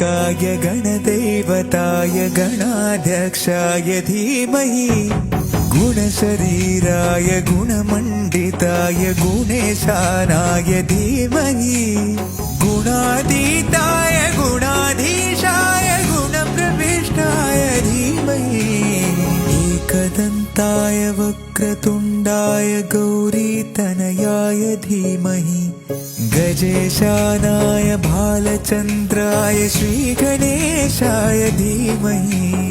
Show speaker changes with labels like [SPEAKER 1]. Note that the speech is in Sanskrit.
[SPEAKER 1] काय गणदैवताय गणाध्यक्षाय धीमहि गुणशरीराय गुणमण्डिताय गुणेशानाय धीमहि गुणातीताय गुणाधीशाय गुणप्रविष्टाय धीमहि एकदन्ताय वक्रतुण्डाय गौरीतनयाय धीमहि गजेशानाय भालचन्द्राय श्रीगणेशाय धीमहि